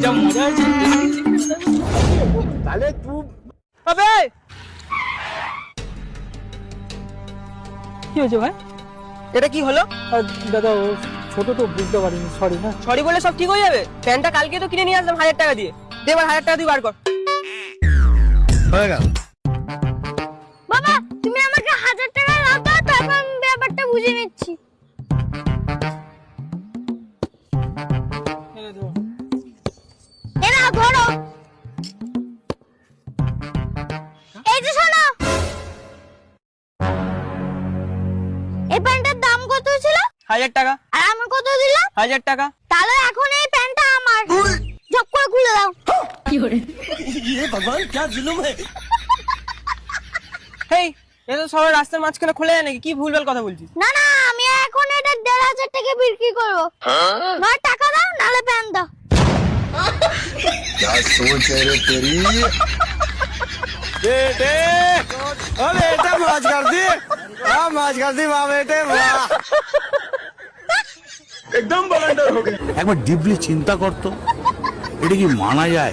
যা মজা হয়েছে তাহলে তুই আবে কি হয়েছে ভাই? এটা কি হলো? দাদা ও ছোট তো বুঝতে পারিনি, সরি না। সরি বলে সব ঠিক হয়ে যাবে? প্যান্টটা কালকে তো কিনে নিয়ে আসলাম 1000 টাকা দিয়ে, দে এবার 1000 টাকা তুই বার কর। হয়ে গেল। বাবা তুমি আমাকে 1000 টাকা দাও তো, তারপর আমি ব্যাপারটা বুঝে নিচ্ছি। এরা ধরো, এই যে শোনো, এই প্যান্টের দাম কত ছিল? 1000 টাকা। আর আমি কত দিলাম? 1000 টাকা। তাহলে এখন এই প্যান্টটা আমার, ঝপ করে খুলে দাও। হেই, এ তো সবাই রাস্তার মাঝখানে খুলে যায় নাকি? কি ভুলভাল কথা বলছিস? না না, আমি এখন এটা 1500 টাকা বিক্রি করবো। নয় টাকা দাও, নালে প্যান্ট দাও। क्या सोच है रे तेरी। बेटे ओ बेटा मौज कर दी, हाँ मौज कर दी वाह बेटे वाह। একবার ডিপলি চিন্তা করতো এটা কি মানা যায়?